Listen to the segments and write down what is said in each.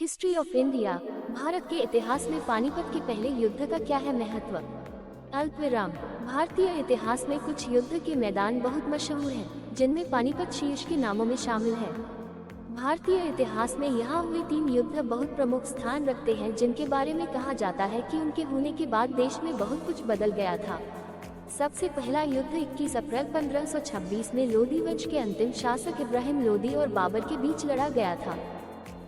History of India. Bharat के इतिहास में पानीपत के पहले युद्ध का क्या है महत्व। अल्पविराम। भारतीय इतिहास में कुछ युद्ध के मैदान बहुत मशहूर हैं, जिनमें पानीपत शीर्ष के नामों में शामिल है। भारतीय इतिहास में यहाँ हुए 3 युद्ध बहुत प्रमुख स्थान रखते हैं, जिनके बारे में कहा जाता है कि उनके होने के बाद देश में बहुत कुछ बदल गया था। सबसे पहला युद्ध 21 अप्रैल 1526 में लोधी वंश के अंतिम शासक इब्राहिम लोधी और बाबर के बीच लड़ा गया था।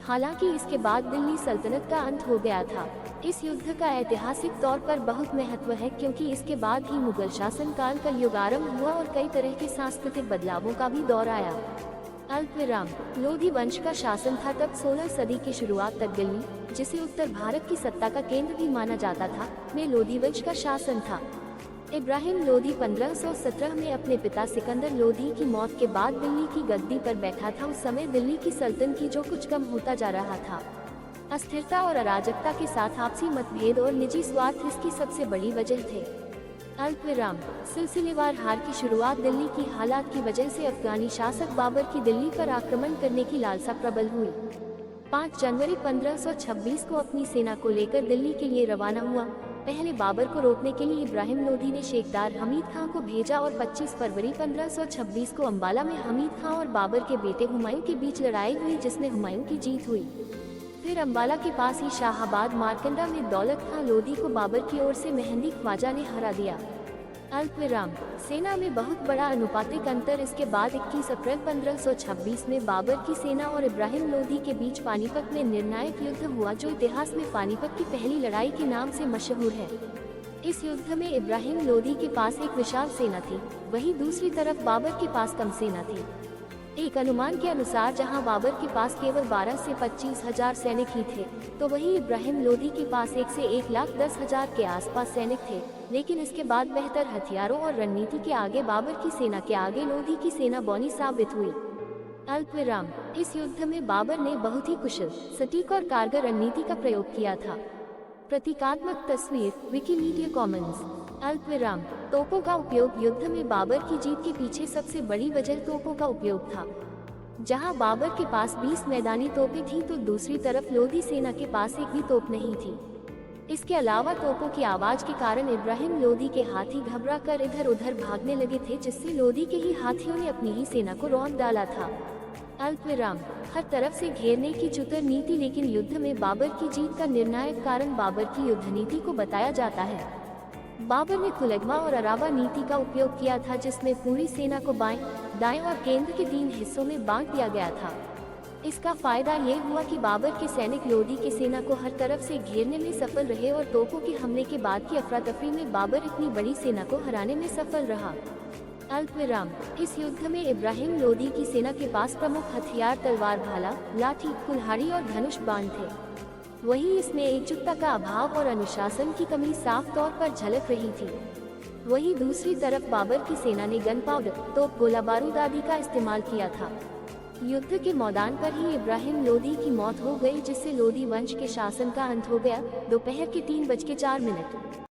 हालांकि इसके बाद दिल्ली सल्तनत का अंत हो गया था। इस युद्ध का ऐतिहासिक तौर पर बहुत महत्व है, क्योंकि इसके बाद ही मुगल शासन काल का युग आरंभ हुआ और कई तरह के सांस्कृतिक बदलावों का भी दौर आया। अल्पविराम। लोधी वंश का शासन था तब 16 सदी की शुरुआत तक दिल्ली, जिसे उत्तर भारत की सत्ता का केंद्र भी माना जाता था, में लोधी वंश का शासन था। इब्राहिम लोधी 1517 में अपने पिता सिकंदर लोधी की मौत के बाद दिल्ली की गद्दी पर बैठा था। उस समय दिल्ली की सल्तनत की जो कुछ कम होता जा रहा था। अस्थिरता और अराजकता के साथ आपसी मतभेद और निजी स्वार्थ इसकी सबसे बड़ी वजह थे। अल्पविराम। सिलसिलेवार हार की शुरुआत दिल्ली की हालात की वजह से अफगानी शासक बाबर की दिल्ली पर आक्रमण करने की लालसा प्रबल हुई। 5 जनवरी 1526 को अपनी सेना को लेकर दिल्ली के लिए रवाना हुआ। पहले बाबर को रोकने के लिए इब्राहिम लोधी ने शेखदार हमीद खां को भेजा और 25 फरवरी 1526 को अंबाला में हमीद खां और बाबर के बेटे हुमायूं के बीच लड़ाई हुई, जिसमें हुमायूं की जीत हुई। फिर अंबाला के पास ही शाहाबाद मारकंडा में दौलत खां लोधी को बाबर की ओर से मेहंदी ख्वाजा ने हरा दिया। अल्पविराम। सेना में बहुत बड़ा अनुपातिक अंतर। इसके बाद 21 अप्रैल 1526 में बाबर की सेना और इब्राहिम लोधी के बीच पानीपत में निर्णायक युद्ध हुआ, जो इतिहास में पानीपत की पहली लड़ाई के नाम से मशहूर है। इस युद्ध में इब्राहिम लोधी के पास एक विशाल सेना थी, वहीं दूसरी तरफ बाबर के पास कम सेना थी। एक अनुमान के अनुसार जहां बाबर के पास केवल 12 से 25 हजार सैनिक ही थे, तो वहीं इब्राहिम लोधी के पास 1 से 1,10,000 के आसपास सैनिक थे। लेकिन इसके बाद बेहतर हथियारों और रणनीति के आगे बाबर की सेना के आगे लोधी की सेना बौनी साबित हुई। अल्पविराम। इस युद्ध में बाबर ने बहुत ही कुशल, सटीक और कारगर रणनीति का प्रयोग किया था। प्रतीकात्मक तस्वीर। Wikimedia Commons. अल्पविराम। तोपों का उपयोग। युद्ध में बाबर की जीत के पीछे सबसे बड़ी वजह तोपों का उपयोग था। जहां बाबर के पास 20 मैदानी तोपें थीं, तो दूसरी तरफ लोधी सेना के पास एक भी तोप नहीं थी। इसके अलावा तोपों की आवाज के कारण इब्राहिम लोधी के हाथी घबरा कर इधर उधर भागने लगे थे, जिससे लोधी के ही हाथियों ने अपनी ही सेना को रौंद डाला था। अल्पविराम। हर तरफ से घेरने की चतुर नीति। लेकिन युद्ध में बाबर की जीत का निर्णायक कारण बाबर की युद्ध नीति को बताया जाता है। बाबर ने कुलगमा और अरावा नीति का उपयोग किया था, जिसमें पूरी सेना को बाएं, दाएं और केंद्र के 3 हिस्सों में बांट दिया गया था। इसका फायदा ये हुआ कि बाबर के सैनिक लोधी की सेना को हर तरफ से घेरने में सफल रहे और तोपों के हमले के बाद की अफरा तफरी में बाबर इतनी बड़ी सेना को हराने में सफल रहा। अल्पविराम। इस युद्ध में इब्राहिम लोधी की सेना के पास प्रमुख हथियार तलवार, भाला, लाठी, कुल्हाड़ी और धनुष बाण थे। वहीं इसमें एकजुटता का अभाव और अनुशासन की कमी साफ तौर पर झलक रही थी। वहीं दूसरी तरफ बाबर की सेना ने गन पाउडर, तोप, गोला बारूद आदि का इस्तेमाल किया था। युद्ध के मैदान पर ही इब्राहिम लोधी की मौत हो गई, जिससे लोधी वंश के शासन का अंत हो गया। दोपहर के 3:04